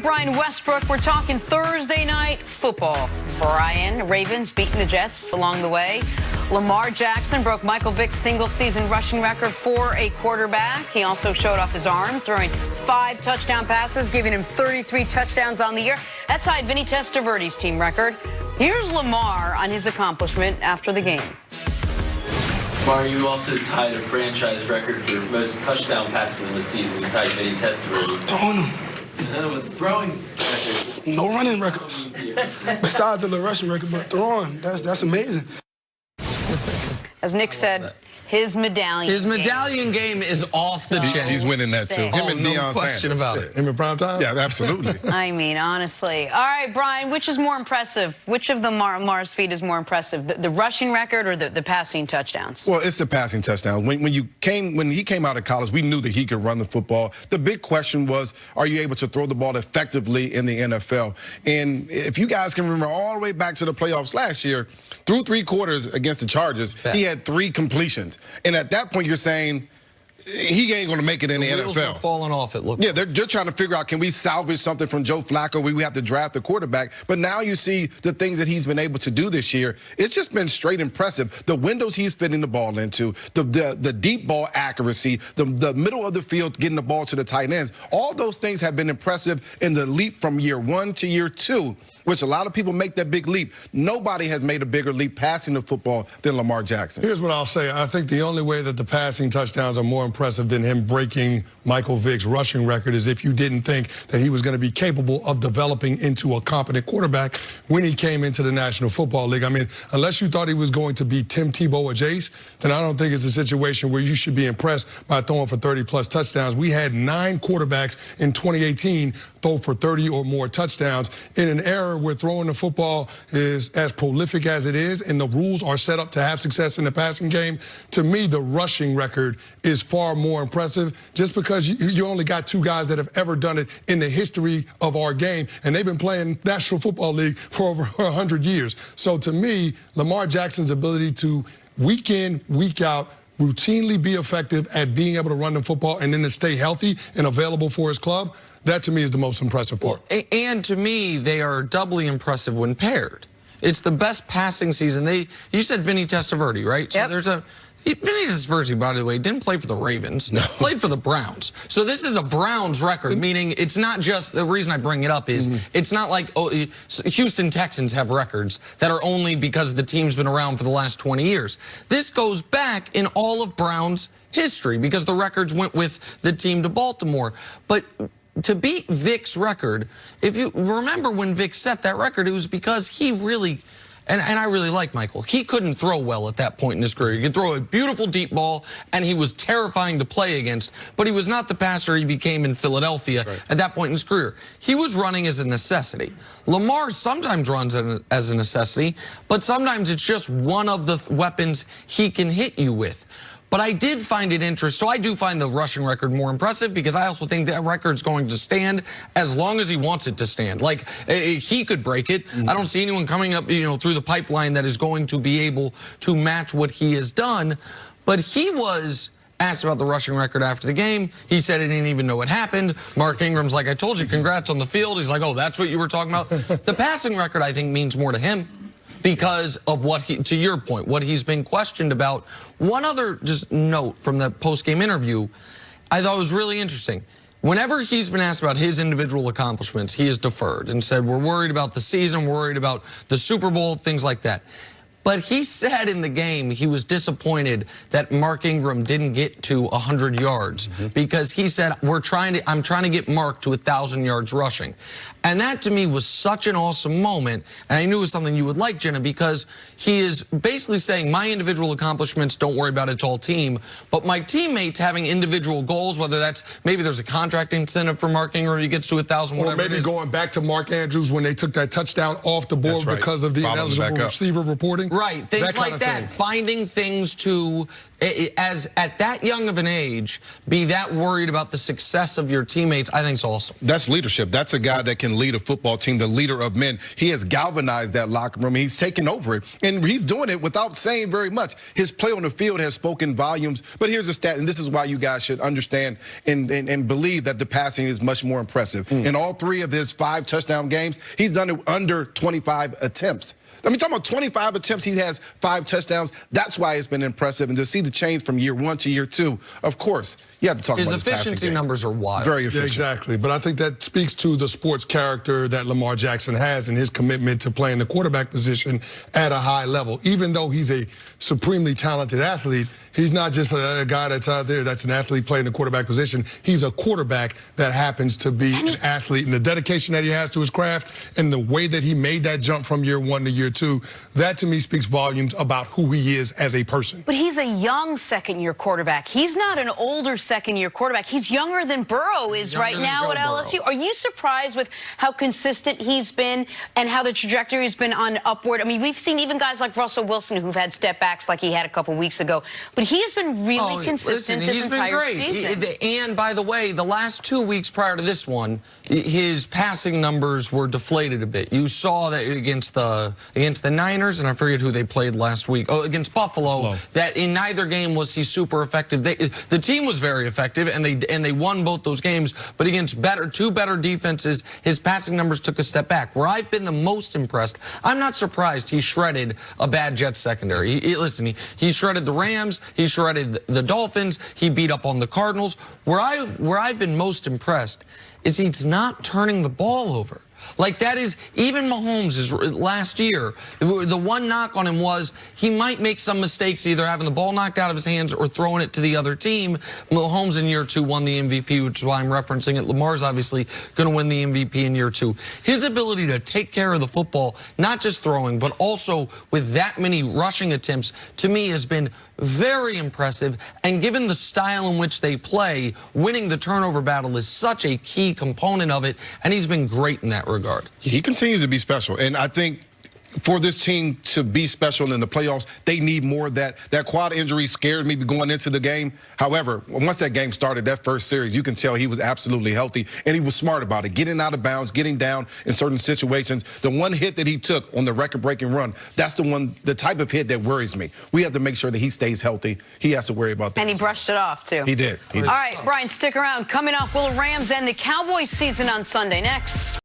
Brian Westbrook, we're talking Thursday night football. Brian, Ravens beating the Jets along the way. Lamar Jackson broke Michael Vick's single-season rushing record for a quarterback. He also showed off his arm, throwing 5 touchdown passes, giving him 33 touchdowns on the year. That tied Vinny Testaverde's team record. Here's Lamar on his accomplishment after the game. Lamar, you also tied a franchise record for most touchdown passes in the season. You tied Vinny Testaverde. Throwing them. With throwing records. No running records. Besides the rushing record, but throwing, that's amazing. As Nick said, his medallion game is off the chain. He's winning that too. Him and no question about it. Him in prime time? Yeah, absolutely. I mean, honestly. All right, Brian, which is more impressive? Which of the Lamar's feat is more impressive, the rushing record or the passing touchdowns? Well, it's the passing touchdown. When he came out of college, we knew that he could run the football. The big question was, are you able to throw the ball effectively in the NFL? And if you guys can remember all the way back to the playoffs last year, through 3 quarters against the Chargers, he had 3 completions. And at that point, you're saying he ain't going to make it in the wheels NFL. Were falling off, it looked. Yeah, they're just trying to figure out, can we salvage something from Joe Flacco? We have to draft a quarterback. But now you see the things that he's been able to do this year. It's just been straight impressive. The windows he's fitting the ball into, the deep ball accuracy, the middle of the field getting the ball to the tight ends. All those things have been impressive in the leap from year 1 to year 2. Which a lot of people make that big leap. Nobody has made a bigger leap passing the football than Lamar Jackson. Here's what I'll say. I think the only way that the passing touchdowns are more impressive than him breaking Michael Vick's rushing record is if you didn't think that he was going to be capable of developing into a competent quarterback when he came into the National Football League. I mean, unless you thought he was going to be Tim Tebow or Jace, then I don't think it's a situation where you should be impressed by throwing for 30-plus touchdowns. We had 9 quarterbacks in 2018 throw for 30 or more touchdowns in an era where throwing the football is as prolific as it is and the rules are set up to have success in the passing game. To me, the rushing record is far more impressive just because you only got 2 guys that have ever done it in the history of our game, and they've been playing National Football League for over 100 years. So to me, Lamar Jackson's ability to week in, week out, routinely be effective at being able to run the football and then to stay healthy and available for his club, that to me is the most impressive part. And to me, they are doubly impressive when paired. It's the best passing season. You said Vinny Testaverde, right? Yep. So there's a Vinny Testaverde, by the way, didn't play for the Ravens. No. Played for the Browns. So this is a Browns record, meaning it's not just, the reason I bring it up is it's not like Houston Texans have records that are only because the team's been around for the last 20 years. This goes back in all of Browns history because the records went with the team to Baltimore. But to beat Vick's record, if you remember when Vick set that record, it was because he really, and I really like Michael, he couldn't throw well at that point in his career. He could throw a beautiful deep ball, and he was terrifying to play against, but he was not the passer he became in Philadelphia at that point in his career. He was running as a necessity. Lamar sometimes runs as a necessity, but sometimes it's just one of the weapons he can hit you with. But I did find it interesting. So I do find the rushing record more impressive because I also think that record's going to stand as long as he wants it to stand. Like, he could break it. I don't see anyone coming up, through the pipeline that is going to be able to match what he has done. But he was asked about the rushing record after the game. He said he didn't even know what happened. Mark Ingram's like, I told you, congrats on the field. He's like, oh, that's what you were talking about? The passing record, I think, means more to him, because of what to your point, what he's been questioned about. One other just note from the post-game interview I thought was really interesting. Whenever he's been asked about his individual accomplishments, he has deferred and said, we're worried about the season, we're worried about the Super Bowl, things like that. But he said in the game he was disappointed that Mark Ingram didn't get to 100 yards because he said, I'm trying to get Mark to 1,000 yards rushing. And that to me was such an awesome moment. And I knew it was something you would like, Jenna, because he is basically saying my individual accomplishments, don't worry about it, it's all team. But my teammates having individual goals, whether that's maybe there's a contract incentive for Mark Ingram, he gets to 1,000, whatever. Or maybe going back to Mark Andrews when they took that touchdown off the board because of the ineligible receiver reporting. Right, things like that. Finding things to, as at that young of an age, be that worried about the success of your teammates, I think is awesome. That's leadership. That's a guy that can lead a football team, the leader of men. He has galvanized that locker room. He's taken over it, and he's doing it without saying very much. His play on the field has spoken volumes. But here's a stat, and this is why you guys should understand and believe that the passing is much more impressive. In all 3 of his 5 touchdown games, he's done it under 25 attempts. I mean, talking about 25 attempts, he has 5 touchdowns. That's why it's been impressive. And to see the change from year 1 to year 2, of course, you have to talk about his efficiency numbers are wild. Very efficient. Yeah, exactly. But I think that speaks to the sports character that Lamar Jackson has and his commitment to playing the quarterback position at a high level. Even though he's a supremely talented athlete, he's not just a guy that's out there that's an athlete playing the quarterback position. He's a quarterback that happens to be an athlete. And the dedication that he has to his craft and the way that he made that jump from year 1 to year 2, that to me speaks volumes about who he is as a person. But he's a young second-year quarterback. He's not an older second-year quarterback. He's younger than Burrow is right now at LSU. Are you surprised with how consistent he's been and how the trajectory has been on upward? I mean, we've seen even guys like Russell Wilson who've had step backs like he had a couple weeks ago. But he has been really consistent this entire season. And by the way, the last 2 weeks prior to this one, his passing numbers were deflated a bit. You saw that against the Niners, and I forget who they played last week. Oh, against Buffalo. That in neither game was he super effective. The team was very effective, and they won both those games. But against two better defenses, his passing numbers took a step back. Where I've been the most impressed, I'm not surprised he shredded a bad Jets secondary. Listen, he shredded the Rams. He shredded the Dolphins. He beat up on the Cardinals. Where I've been most impressed is he's not turning the ball over. Like, that is, even Mahomes last year, the one knock on him was he might make some mistakes, either having the ball knocked out of his hands or throwing it to the other team. Mahomes in year 2 won the MVP, which is why I'm referencing it. Lamar's obviously going to win the MVP in year 2. His ability to take care of the football, not just throwing, but also with that many rushing attempts, to me has been very impressive. And given the style in which they play, winning the turnover battle is such a key component of it, and he's been great in that regard. He continues to be special, and I think for this team to be special in the playoffs, they need more of that. That quad injury scared me going into the game. However, once that game started, that first series, you can tell he was absolutely healthy, and he was smart about it, getting out of bounds, getting down in certain situations. The one hit that he took on the record-breaking run, that's the type of hit that worries me. We have to make sure that he stays healthy. He has to worry about that. And he brushed it off, too. He did. All right, Brian, stick around. Coming up, will the Rams end the Cowboys season on Sunday? Next.